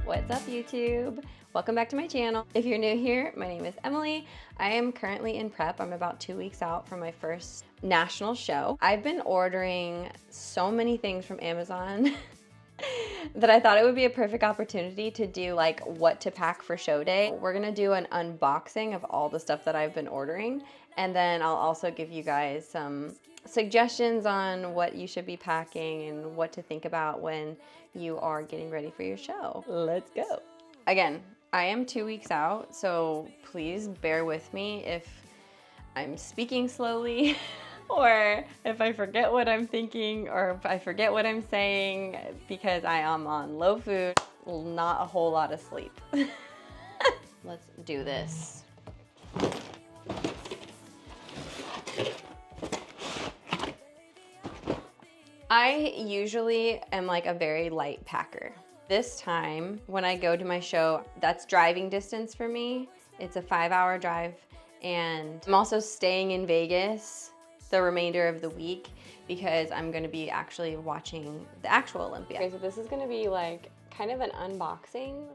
What's up, YouTube? Welcome back to my channel. If you're new here, my name is Emily. I am currently in prep. I'm about 2 weeks out from my first national show. I've been ordering so many things from Amazon that I thought it would be a perfect opportunity to do like what to pack for show day. We're gonna do an unboxing of all the stuff that I've been ordering, and then I'll also give you guys some suggestions on what you should be packing and what to think about when you are getting ready for your show. Let's go. Again, I am 2 weeks out, so please bear with me if I'm speaking slowly or if I forget what I'm thinking or if I forget what I'm saying, because I am on low food, not a whole lot of sleep. Let's do this. I usually am like a very light packer. This time, when I go to my show, that's driving distance for me. It's a 5-hour drive, and I'm also staying in Vegas the remainder of the week because I'm gonna be actually watching the actual Olympia. Okay, so this is gonna be like kind of an unboxing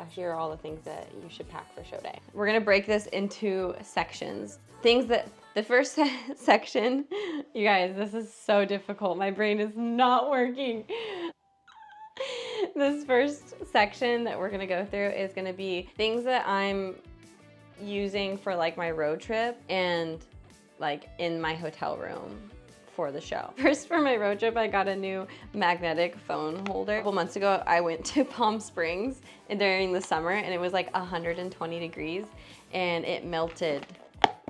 / here are all the things that you should pack for show day. We're gonna break this into sections. Things that, the first section, you guys, this is so difficult. My brain is not working. This first section that we're gonna go through is gonna be things that I'm using for like my road trip and like in my hotel room for the show. First, for my road trip, I got a new magnetic phone holder. A couple months ago, I went to Palm Springs during the summer and it was like 120 degrees and it melted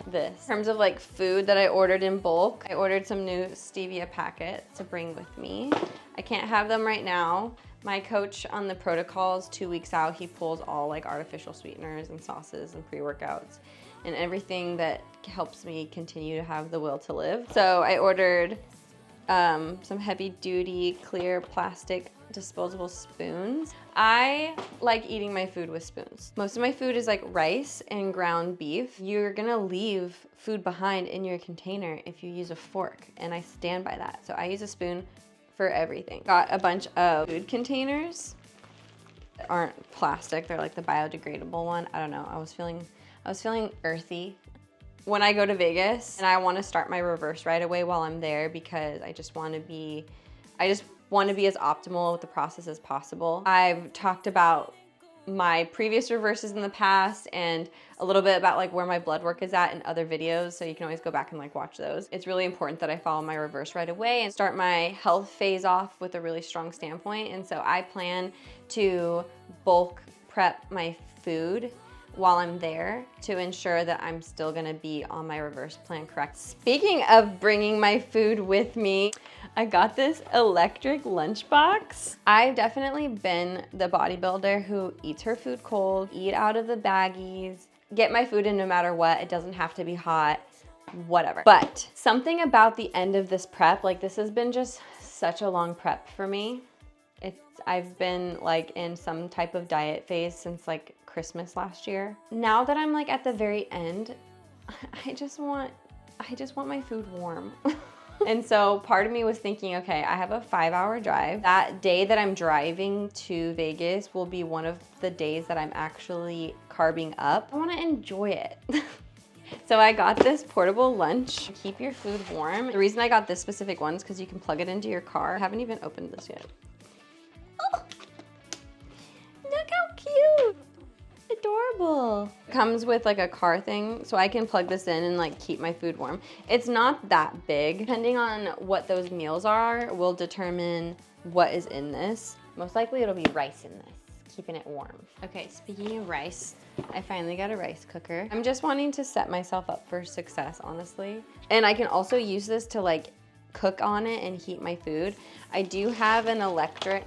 this. In terms of like food that I ordered in bulk, I ordered some new stevia packets to bring with me. I can't have them right now. My coach on the protocols 2 weeks out, he pulls all like artificial sweeteners and sauces and pre-workouts and everything that helps me continue to have the will to live. So I ordered some heavy duty clear plastic disposable spoons. I like eating my food with spoons. Most of my food is like rice and ground beef. You're gonna leave food behind in your container if you use a fork, and I stand by that. So I use a spoon for everything. Got a bunch of food containers that aren't plastic. They're like the biodegradable one. I don't know, I was feeling earthy. When I go to Vegas and I want to start my reverse right away while I'm there because I just want to be as optimal with the process as possible. I've talked about my previous reverses in the past and a little bit about like where my blood work is at in other videos, so you can always go back and like watch those. It's really important that I follow my reverse right away and start my health phase off with a really strong standpoint. And so I plan to bulk prep my food while I'm there to ensure that I'm still gonna be on my reverse plan correct. Speaking of bringing my food with me, I got this electric lunchbox. I've definitely been the bodybuilder who eats her food cold, eat out of the baggies, get my food in no matter what. It doesn't have to be hot, whatever. But something about the end of this prep, like this has been just such a long prep for me. I've been like in some type of diet phase since like Christmas last year. Now that I'm like at the very end, I just want my food warm. And so part of me was thinking, okay, I have a 5-hour drive. That day that I'm driving to Vegas will be one of the days that I'm actually carbing up. I want to enjoy it. So I got this portable lunch. Keep your food warm. The reason I got this specific one is because you can plug it into your car. I haven't even opened this yet. Oh, look how cute. Adorable. It comes with like a car thing, so I can plug this in and like keep my food warm. It's not that big. Depending on what those meals are will determine what is in this. Most likely it'll be rice in this, keeping it warm. Okay, speaking of rice, I finally got a rice cooker. I'm just wanting to set myself up for success, honestly. And I can also use this to like cook on it and heat my food. I do have an electric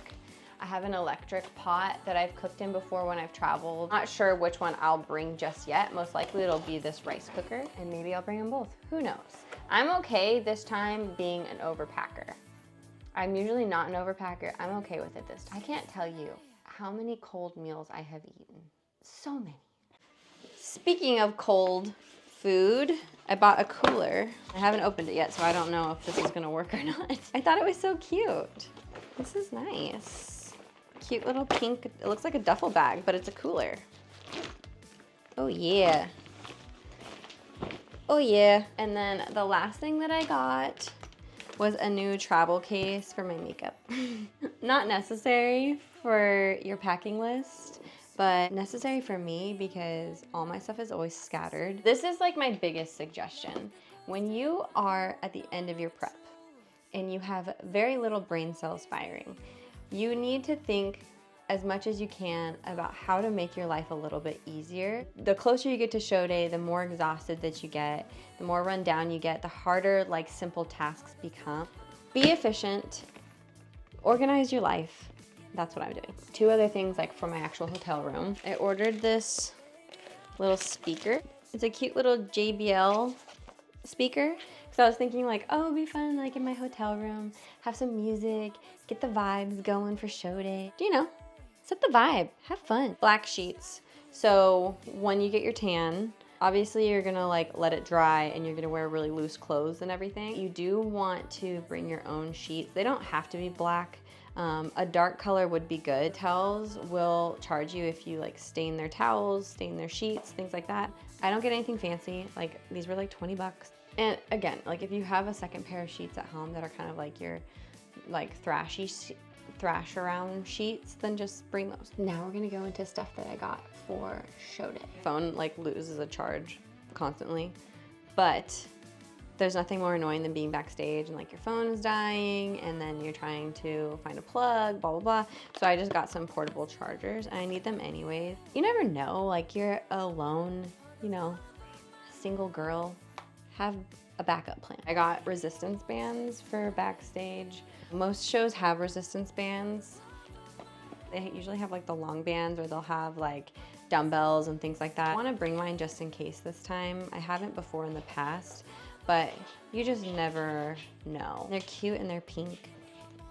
pot that I've cooked in before when I've traveled. Not sure which one I'll bring just yet. Most likely it'll be this rice cooker, and maybe I'll bring them both. Who knows? I'm okay this time being an overpacker. I'm usually not an overpacker. I'm okay with it this time. I can't tell you how many cold meals I have eaten. So many. Speaking of cold food, I bought a cooler. I haven't opened it yet, so I don't know if this is gonna work or not. I thought it was so cute. This is nice. Cute little pink, it looks like a duffel bag, but it's a cooler. Oh yeah. Oh yeah. And then the last thing that I got was a new travel case for my makeup. Not necessary for your packing list, but necessary for me because all my stuff is always scattered. This is like my biggest suggestion. When you are at the end of your prep and you have very little brain cells firing, you need to think as much as you can about how to make your life a little bit easier. The closer you get to show day, the more exhausted that you get, the more run down you get, the harder like simple tasks become. Be efficient, organize your life. That's what I'm doing. Two other things like for my actual hotel room. I ordered this little speaker. It's a cute little JBL speaker. So I was thinking like, oh, it'd be fun like in my hotel room, have some music, get the vibes going for show day. You know, set the vibe, have fun. Black sheets. So when you get your tan, obviously you're gonna like let it dry and you're gonna wear really loose clothes and everything. You do want to bring your own sheets. They don't have to be black. A dark color would be good. Hotels will charge you if you like stain their towels, stain their sheets, things like that. I don't get anything fancy. Like these were like 20 bucks. And again, like if you have a second pair of sheets at home that are kind of like your like thrash around sheets, then just bring those. Now we're gonna go into stuff that I got for show day. Phone like loses a charge constantly, but there's nothing more annoying than being backstage and like your phone is dying and then you're trying to find a plug, blah, blah, blah. So I just got some portable chargers and I need them anyways. You never know, like you're alone, you know, single girl, have a backup plan. I got resistance bands for backstage. Most shows have resistance bands. They usually have like the long bands or they'll have like dumbbells and things like that. I want to bring mine just in case this time. I haven't before in the past, but you just never know. They're cute and they're pink,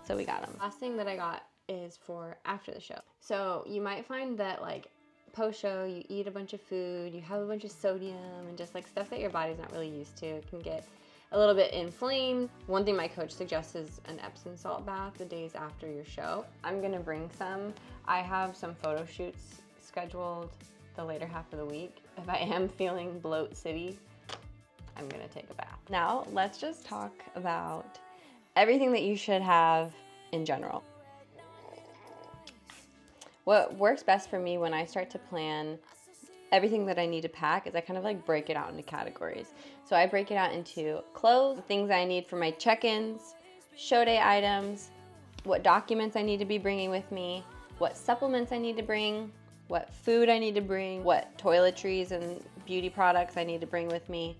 so we got them. Last thing that I got is for after the show. So you might find that like post-show, you eat a bunch of food, you have a bunch of sodium and just like stuff that your body's not really used to. It can get a little bit inflamed. One thing my coach suggests is an Epsom salt bath the days after your show. I'm gonna bring some. I have some photo shoots scheduled the later half of the week. If I am feeling bloat city, I'm gonna take a bath. Now, let's just talk about everything that you should have in general. What works best for me when I start to plan everything that I need to pack is I kind of like break it out into categories. So I break it out into clothes, things I need for my check-ins, show day items, what documents I need to be bringing with me, what supplements I need to bring, what food I need to bring, what toiletries and beauty products I need to bring with me,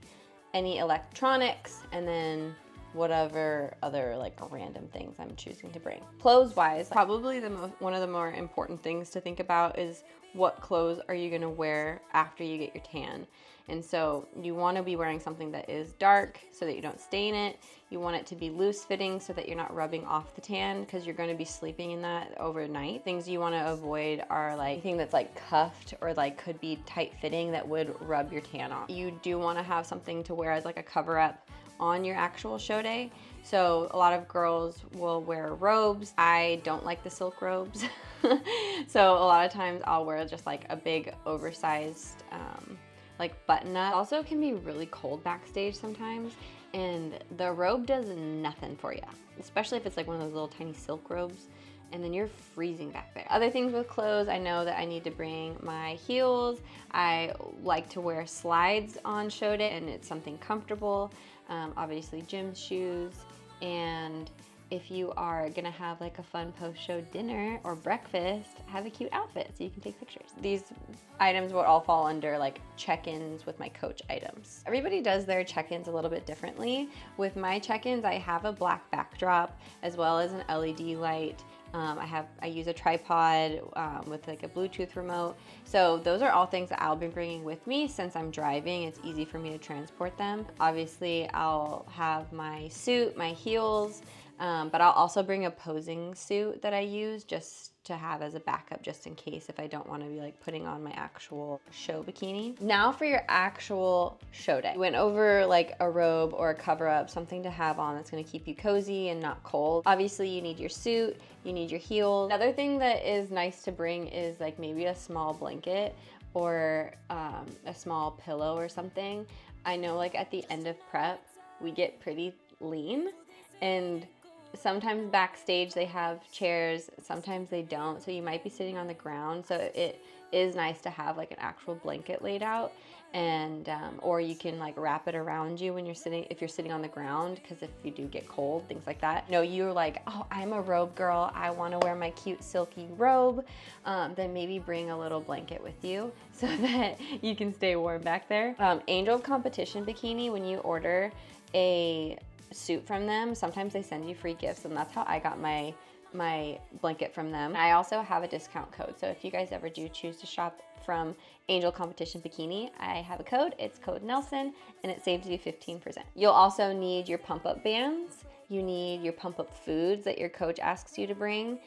any electronics, and then whatever other like random things I'm choosing to bring. Clothes wise, probably one of the more important things to think about is what clothes are you gonna wear after you get your tan. And so you wanna be wearing something that is dark so that you don't stain it. You want it to be loose fitting so that you're not rubbing off the tan because you're gonna be sleeping in that overnight. Things you wanna avoid are like anything that's like cuffed or like could be tight fitting that would rub your tan off. You do wanna have something to wear as like a cover up on your actual show day. So a lot of girls will wear robes. I don't like the silk robes. So a lot of times I'll wear just like a big oversized like button up. Also can be really cold backstage sometimes and the robe does nothing for you, especially if it's like one of those little tiny silk robes and then you're freezing back there. Other things with clothes, I know that I need to bring my heels. I like to wear slides on show day and it's something comfortable. Obviously gym shoes, and if you are gonna have like a fun post-show dinner or breakfast, have a cute outfit so you can take pictures. These items would all fall under like check-ins with my coach items. Everybody does their check-ins a little bit differently. With my check-ins, I have a black backdrop as well as an LED light. I use a tripod with like a Bluetooth remote. So those are all things that I'll be bringing with me since I'm driving. It's easy for me to transport them. Obviously, I'll have my suit, my heels, But I'll also bring a posing suit that I use just to have as a backup, just in case if I don't want to be like putting on my actual show bikini. Now for your actual show day. We went over like a robe or a cover up, something to have on that's going to keep you cozy and not cold. Obviously you need your suit, you need your heels. Another thing that is nice to bring is like maybe a small blanket or a small pillow or something. I know like at the end of prep, we get pretty lean, and sometimes backstage they have chairs, sometimes they don't, so you might be sitting on the ground, so it is nice to have like an actual blanket laid out, and or you can like wrap it around you when you're sitting, if you're sitting on the ground, because if you do get cold, things like that. No, you're like, oh, I'm a robe girl, I want to wear my cute silky robe, then maybe bring a little blanket with you so that you can stay warm back there. Angel of Competition Bikini, when you order a suit from them, sometimes they send you free gifts, and that's how I got my blanket from them. I also have a discount code, so if you guys ever do choose to shop from Angel Competition Bikini, I have a code. It's code Nelson, and it saves you 15%. You'll also need your pump-up bands. You need your pump-up foods that your coach asks you to bring.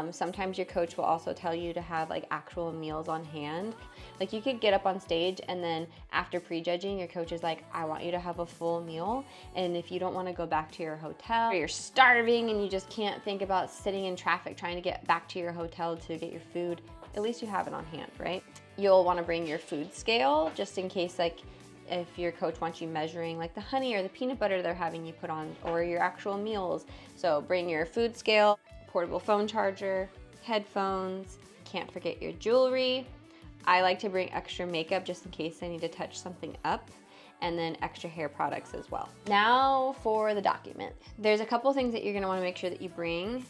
Sometimes your coach will also tell you to have like actual meals on hand. Like you could get up on stage and then after prejudging, your coach is like, I want you to have a full meal. And if you don't want to go back to your hotel, or you're starving and you just can't think about sitting in traffic trying to get back to your hotel to get your food, at least you have it on hand, right? You'll want to bring your food scale just in case, like if your coach wants you measuring like the honey or the peanut butter they're having you put on, or your actual meals. So bring your food scale, portable phone charger, headphones, can't forget your jewelry. I like to bring extra makeup just in case I need to touch something up, and then extra hair products as well. Now for the document. There's a couple things that you're gonna wanna make sure that you bring.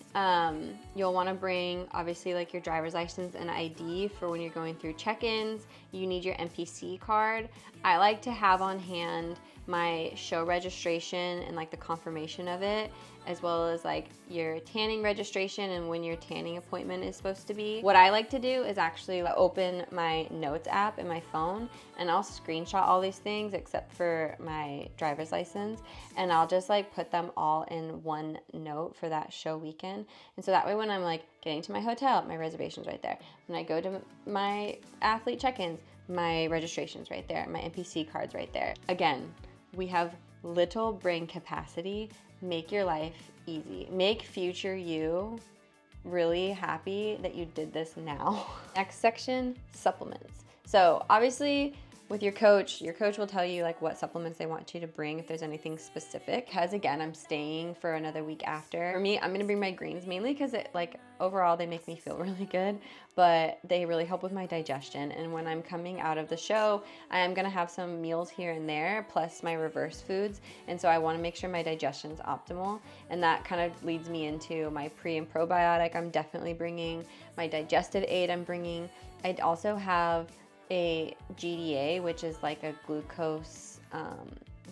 You'll wanna bring obviously like your driver's license and ID for when you're going through check-ins. You need your NPC card. I like to have on hand my show registration and like the confirmation of it, as well as like your tanning registration and when your tanning appointment is supposed to be. What I like to do is actually open my notes app in my phone, and I'll screenshot all these things except for my driver's license, and I'll just like put them all in one note for that show weekend. And so that way when I'm like getting to my hotel, my reservation's right there. When I go to my athlete check-ins, my registration's right there, my NPC card's right there. Again, we have little brain capacity. Make your life easy. Make future you really happy that you did this now. Next section, supplements. So obviously with your coach will tell you like what supplements they want you to bring if there's anything specific. Because again, I'm staying for another week after. For me, I'm gonna bring my greens mainly because it like overall they make me feel really good, but they really help with my digestion. And when I'm coming out of the show, I am gonna have some meals here and there plus my reverse foods. And so I wanna make sure my digestion is optimal. And that kind of leads me into my pre and probiotic. I'm definitely bringing my digestive aid. I'd also have a GDA, which is like a glucose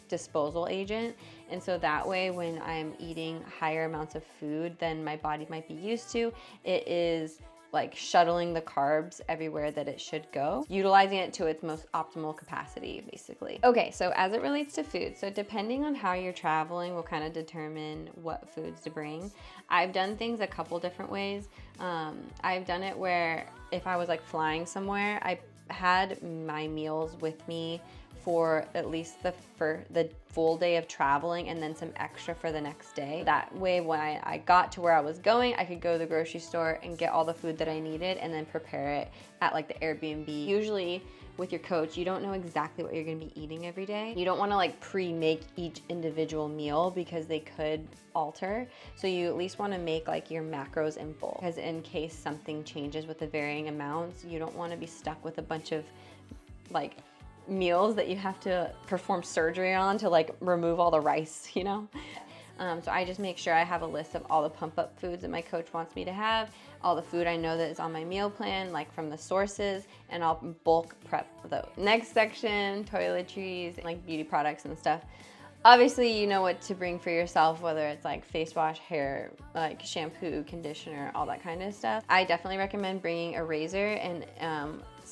disposal agent. And so that way when I'm eating higher amounts of food than my body might be used to, it is like shuttling the carbs everywhere that it should go, utilizing it to its most optimal capacity, basically. Okay, so as it relates to food, so depending on how you're traveling will kind of determine what foods to bring. I've done things a couple different ways. I've done it where if I was like flying somewhere, I had my meals with me for at least the full day of traveling, and then some extra for the next day. That way when I got to where I was going, I could go to the grocery store and get all the food that I needed and then prepare it at like the Airbnb. Usually with your coach, you don't know exactly what you're gonna be eating every day. You don't wanna like pre-make each individual meal because they could alter. So you at least wanna make like your macros in full, because in case something changes with the varying amounts, you don't wanna be stuck with a bunch of like meals that you have to perform surgery on to like remove all the rice, you know? So I just make sure I have a list of all the pump up foods that my coach wants me to have, all the food I know that is on my meal plan, like from the sources, and I'll bulk prep those. Next section, toiletries, like beauty products and stuff. Obviously, you know what to bring for yourself, whether it's like face wash, hair, like shampoo, conditioner, all that kind of stuff. I definitely recommend bringing a razor and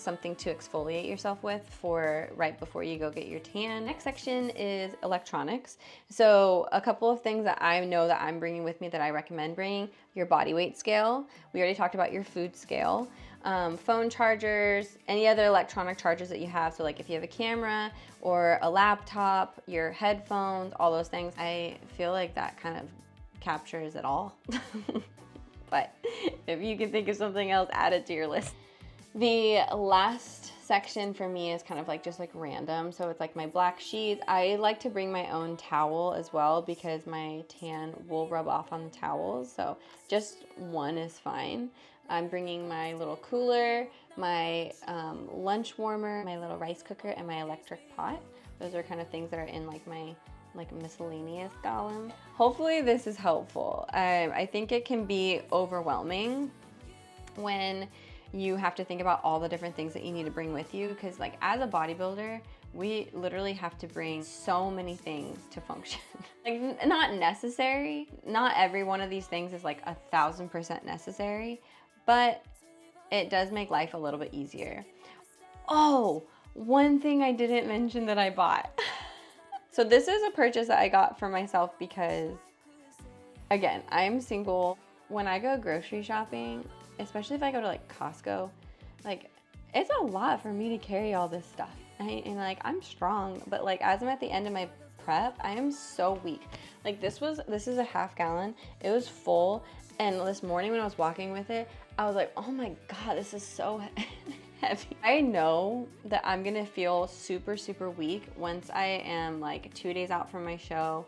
something to exfoliate yourself with for right before you go get your tan. Next section is electronics. So a couple of things that I know that I'm bringing with me that I recommend bringing: your body weight scale. We already talked about your food scale. Phone chargers, any other electronic chargers that you have. So like if you have a camera or a laptop, your headphones, all those things. I feel like that kind of captures it all. But if you can think of something else, add it to your list. The last section for me is kind of like just like random. So it's like my black sheets. I like to bring my own towel as well because my tan will rub off on the towels. So just one is fine. I'm bringing my little cooler, my lunch warmer, my little rice cooker, and my electric pot. Those are kind of things that are in like my miscellaneous column. Hopefully this is helpful. I think it can be overwhelming when you have to think about all the different things that you need to bring with you, because like as a bodybuilder, we literally have to bring so many things to function. Like not necessary. Not every one of these things is like 1000% necessary, but it does make life a little bit easier. Oh, one thing I didn't mention that I bought. So this is a purchase that I got for myself because, again, I'm single. When I go grocery shopping, especially if I go to like Costco, like it's a lot for me to carry all this stuff. And like I'm strong, but like as I'm at the end of my prep, I am so weak. Like this is a half gallon. It was full, and this morning when I was walking with it, I was like, oh my God, this is so heavy. I know that I'm gonna feel super, super weak once I am like 2 days out from my show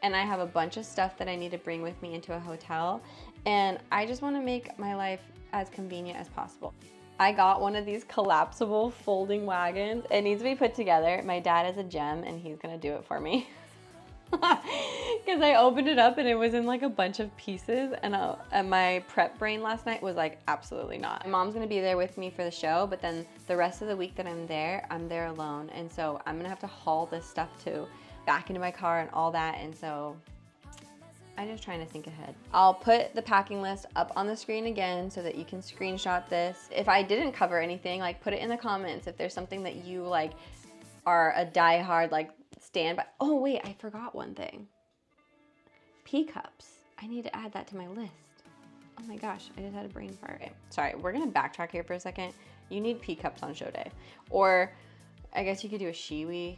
and I have a bunch of stuff that I need to bring with me into a hotel, and I just wanna make my life as convenient as possible. I got one of these collapsible folding wagons. It needs to be put together. My dad is a gem and he's gonna do it for me. Because I opened it up and it was in like a bunch of pieces, and my prep brain last night was like, absolutely not. My mom's gonna be there with me for the show, but then the rest of the week that I'm there alone, and so I'm gonna have to haul this stuff back into my car and all that, and so I'm just trying to think ahead. I'll put the packing list up on the screen again so that you can screenshot this. If I didn't cover anything, like put it in the comments if there's something that you like are a diehard like stand by. Oh wait, I forgot one thing. Pea cups. I need to add that to my list. Oh my gosh, I just had a brain fart. Okay, sorry, we're gonna backtrack here for a second. You need pea cups on show day. Or I guess you could do a shiwi.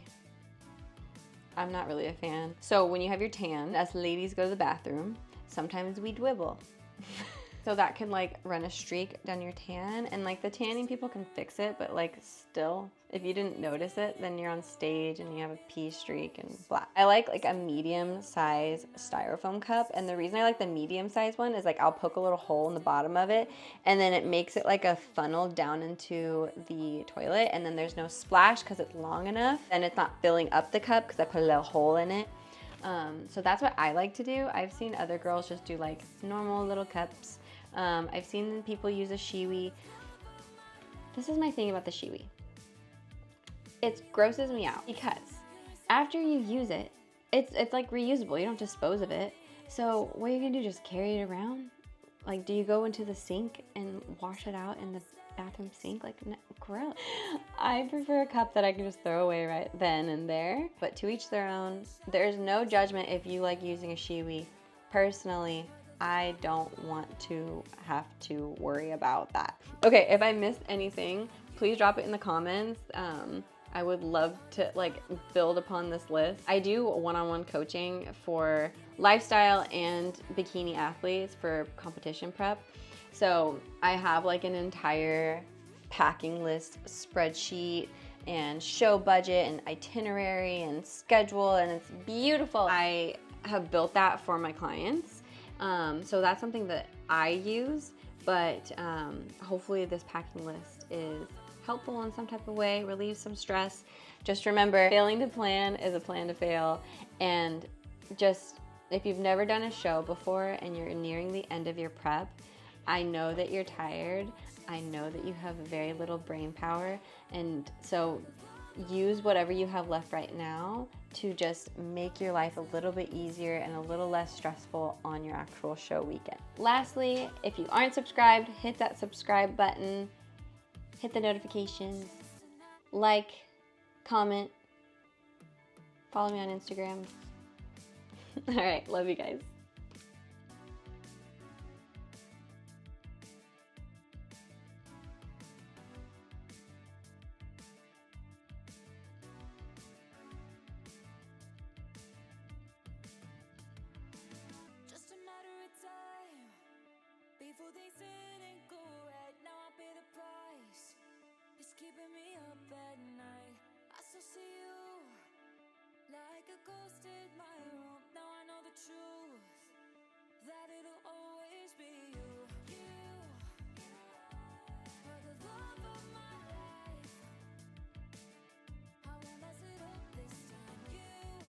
I'm not really a fan. So when you have your tan, us ladies go to the bathroom. Sometimes we dwibble. So that can like run a streak down your tan, and like the tanning people can fix it, but like still, if you didn't notice it, then you're on stage and you have a pee streak and blah. I like a medium size styrofoam cup, and the reason I like the medium size one is like I'll poke a little hole in the bottom of it, and then it makes it like a funnel down into the toilet, and then there's no splash because it's long enough, and it's not filling up the cup because I put a little hole in it. So that's what I like to do. I've seen other girls just do like normal little cups. I've seen people use a shiwi. This is my thing about the shiwi. It grosses me out because after you use it, it's like reusable. You don't dispose of it. So what are you gonna do? Just carry it around? Like, do you go into the sink and wash it out in the bathroom sink? Like, no, gross. I prefer a cup that I can just throw away right then and there. But to each their own. There's no judgment if you like using a shiwi. Personally, I don't want to have to worry about that. Okay, if I missed anything, please drop it in the comments. I would love to like build upon this list. I do one-on-one coaching for lifestyle and bikini athletes for competition prep. So I have like an entire packing list spreadsheet and show budget and itinerary and schedule, and it's beautiful. I have built that for my clients. So that's something that I use, but hopefully this packing list is helpful in some type of way, relieves some stress. Just remember, failing to plan is a plan to fail. And just, if you've never done a show before and you're nearing the end of your prep, I know that you're tired. I know that you have very little brain power. And so use whatever you have left right now to just make your life a little bit easier and a little less stressful on your actual show weekend. Lastly, if you aren't subscribed, hit that subscribe button. hit the notifications, like, comment, follow me on Instagram. All right, love you guys. Just a matter of time before things didn't go right. Now I pay the price. It's keeping me up at night. I still see you like a ghost in my